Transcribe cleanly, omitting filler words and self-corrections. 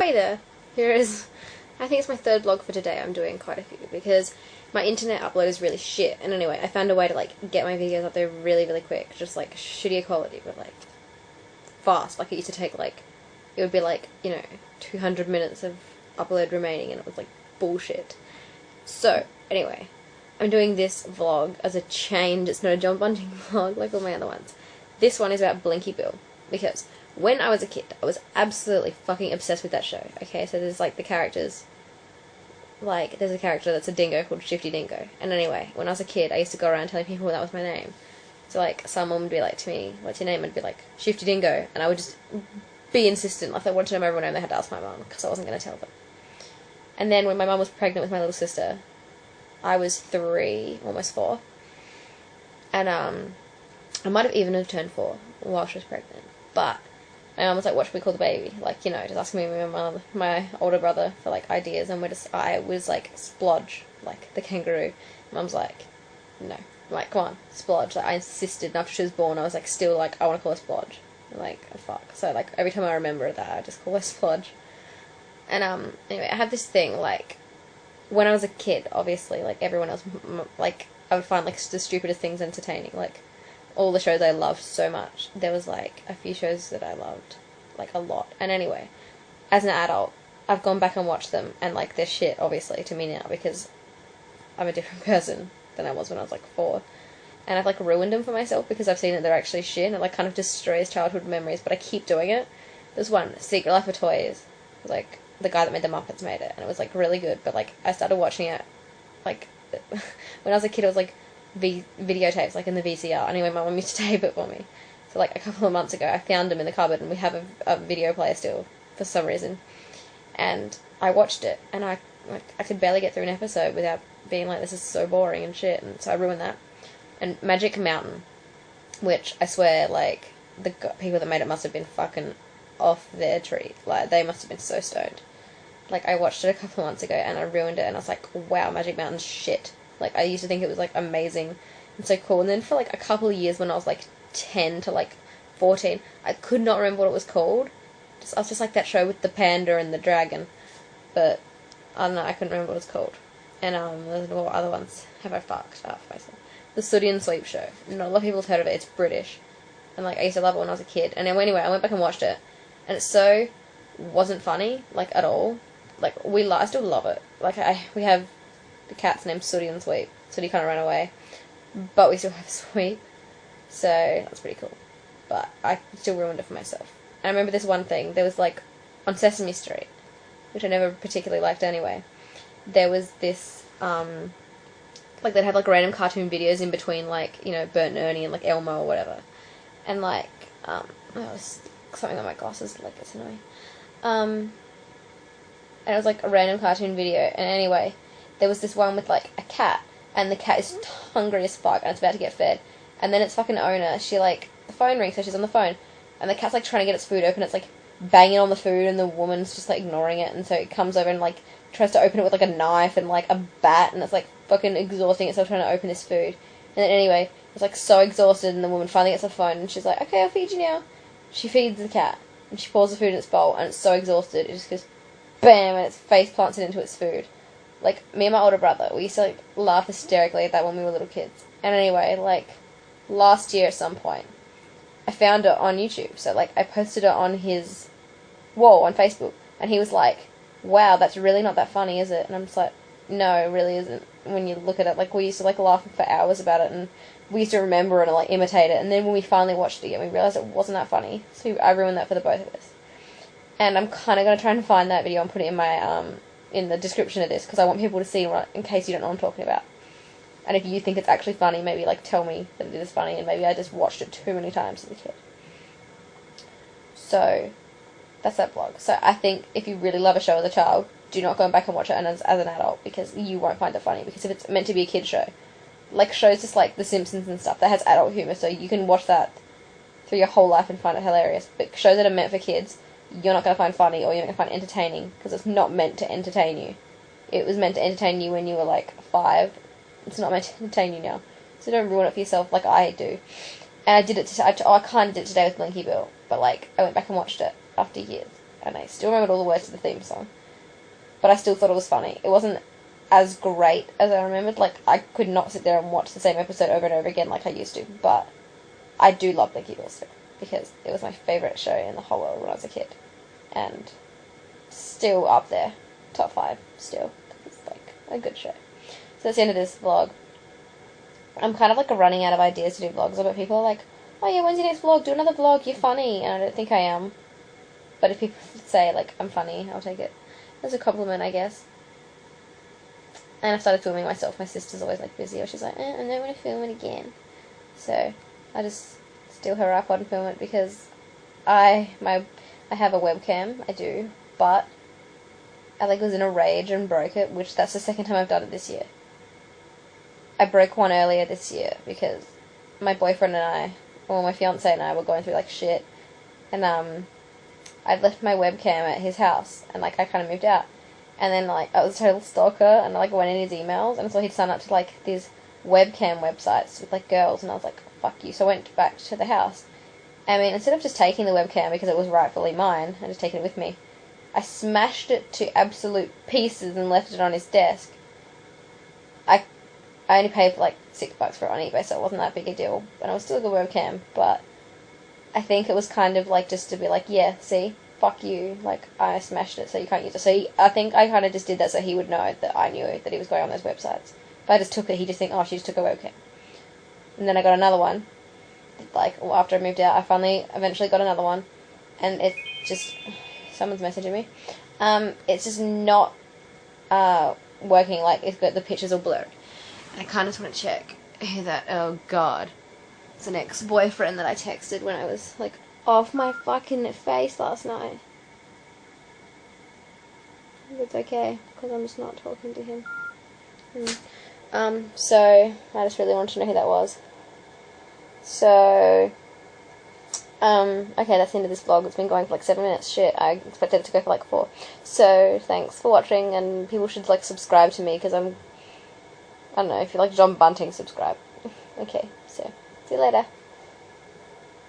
Hey there, here is, I think it's my third vlog for today. I'm doing quite a few because my internet upload is really shit. And anyway, I found a way to like get my videos up there really, really quick. Just like shittier quality, but like fast. Like it used to take like, it would be like, 200 minutes of upload remaining and it was like bullshit. So, anyway, I'm doing this vlog as a change. It's not a John Bunting vlog like all my other ones. This one is about Blinky Bill because when I was a kid, I was absolutely fucking obsessed with that show. Okay, so there's like the characters. Like, there's a character that's a dingo called Shifty Dingo. And anyway, when I was a kid, I used to go around telling people that was my name. So, like, someone would be like to me, what's your name? I'd be like, Shifty Dingo. And I would just be insistent. Like, they wanted to know my real name, they had to ask my mum, because I wasn't going to tell them. And then when my mum was pregnant with my little sister, I was 3, almost 4. And, I might have even have turned 4 while she was pregnant. But my mum was like, what should we call the baby? Like, just asking me and my older brother for, like, ideas, and I was like, Splodge, like, the kangaroo. Mum's like, no. I'm like, come on, Splodge. Like, I insisted, and after she was born, I was, like, still, like, I want to call her Splodge. I'm like, oh, fuck. So, like, every time I remember that, I just call her Splodge. And, anyway, I have this thing, like, when I was a kid, obviously, like, everyone else, like, I would find, like, the stupidest things entertaining, like, all the shows I loved so much. There was, like, a few shows that I loved, like, a lot. And anyway, as an adult, I've gone back and watched them, and, like, they're shit, obviously, to me now, because I'm a different person than I was when I was, like, 4. And I've, like, ruined them for myself, because I've seen that they're actually shit, and it, like, kind of destroys childhood memories, but I keep doing it. There's one, Secret Life of Toys, like, the guy that made the Muppets made it, and it was, like, really good, but, like, I started watching it, like, when I was a kid, it was, like, videotapes, like in the VCR. Anyway, my mum used to tape it for me. So, like, a couple of months ago, I found them in the cupboard, and we have a video player still, for some reason. And I watched it, and I could barely get through an episode without being like, this is so boring and shit, and so I ruined that. And Magic Mountain, which I swear, like, the people that made it must have been fucking off their tree. Like, they must have been so stoned. Like, I watched it a couple of months ago, and I ruined it, and I was like, wow, Magic Mountain's shit. Like, I used to think it was, like, amazing and so cool. And then for, like, a couple of years when I was, like, 10 to, like, 14, I could not remember what it was called. I was just like that show with the panda and the dragon. But, I don't know, I couldn't remember what it was called. And, there's no other ones have I fucked up myself. The Sooty and Sleep show. Not a lot of people have heard of it. It's British. And, like, I used to love it when I was a kid. And anyway, I went back and watched it. And it so wasn't funny, like, at all. Like, I still love it. Like, we have the cat's named Sooty and Sweep. Sooty kind of ran away, but we still have Sweep, so that's pretty cool. But I still ruined it for myself. And I remember this one thing. There was, like, on Sesame Street, which I never particularly liked anyway, there was this, like, they'd have, like, random cartoon videos in between, like, Bert and Ernie and, like, Elmo or whatever. And, like, oh, something on my glasses, like, it's annoying. And it was, like, a random cartoon video, and anyway, there was this one with, like, a cat, and the cat is hungry as fuck, and it's about to get fed, and then its fucking owner, the phone rings, so she's on the phone, and the cat's, like, trying to get its food open, it's, like, banging on the food, and the woman's just, like, ignoring it, and so it comes over and, like, tries to open it with, like, a knife and, like, a bat, and it's, like, fucking exhausting itself trying to open this food. And then anyway, it's, like, so exhausted, and the woman finally gets the phone, and she's like, okay, I'll feed you now. She feeds the cat, and she pours the food in its bowl, and it's so exhausted, it just goes, bam, and its face plants it into its food. Like, me and my older brother, we used to, like, laugh hysterically at that when we were little kids. And anyway, like, last year at some point, I found it on YouTube. So, like, I posted it on his wall on Facebook. And he was like, wow, that's really not that funny, is it? And I'm just like, no, it really isn't. When you look at it, like, we used to, like, laugh for hours about it. And we used to remember it and, like, imitate it. And then when we finally watched it again, we realised it wasn't that funny. So I ruined that for the both of us. And I'm kind of going to try and find that video and put it in my, in the description of this, because I want people to see what, in case you don't know what I'm talking about. And if you think it's actually funny, maybe, like, tell me that it is funny, and maybe I just watched it too many times as a kid. So, that's that vlog. So, I think if you really love a show as a child, do not go back and watch it as an adult, because you won't find it funny, because if it's meant to be a kid's show, like, shows just like The Simpsons and stuff, that has adult humour, so you can watch that through your whole life and find it hilarious. But shows that are meant for kids, you're not going to find funny, or you're not going to find entertaining, because it's not meant to entertain you. It was meant to entertain you when you were, like, 5. It's not meant to entertain you now. So don't ruin it for yourself like I do. And I did it, I kind of did it today with Blinky Bill, but, like, I went back and watched it after years. and I still remembered all the words to the theme song. But I still thought it was funny. It wasn't as great as I remembered. Like, I could not sit there and watch the same episode over and over again like I used to, but I do love Blinky Bill still, because it was my favourite show in the whole world when I was a kid. And still up there. Top 5, still. It's, like, a good show. So that's the end of this vlog. I'm kind of, like, running out of ideas to do vlogs, but people are like, oh yeah, when's your next vlog? Do another vlog, you're funny. And I don't think I am. But if people say, like, I'm funny, I'll take it as a compliment, I guess. And I started filming myself. My sister's always, like, busy, or she's like, I don't want to film it again. So I just steal her iPod and film it, because I have a webcam, I do, but I, like, was in a rage and broke it, which that's the second time I've done it this year. I broke one earlier this year, because my boyfriend and I, well, my fiance and I were going through, like, shit, and, I'd left my webcam at his house, and, like, I kind of moved out, and then, like, I was a total stalker, and I, like, went in his emails, and so he'd signed up to, like, these webcam websites with, like, girls, and I was like, fuck you, so I went back to the house. I mean, instead of just taking the webcam, because it was rightfully mine, and just taking it with me, I smashed it to absolute pieces and left it on his desk. I only paid, like, $6 for it on eBay, so it wasn't that big a deal, and it was still a good webcam, but I think it was kind of, like, just to be like, yeah, see, fuck you, like, I smashed it, so you can't use it. So I think I kind of just did that so he would know that I knew that he was going on those websites. If I just took it, he'd just think, oh, she just took a webcam. And then I got another one, like, after I moved out, I finally, eventually got another one, and it's just, someone's messaging me, it's just not, working, like, it's got, the pictures all blurred. And I kind of just want to check who that, oh god. It's an ex-boyfriend that I texted when I was, like, off my fucking face last night. It's okay, because I'm just not talking to him. So, I just really wanted to know who that was. So, okay, that's the end of this vlog. It's been going for, like, 7 minutes. Shit, I expected it to go for, like, 4. So, thanks for watching, and people should, like, subscribe to me, because I don't know, if you like John Bunting, subscribe. Okay, so, see you later.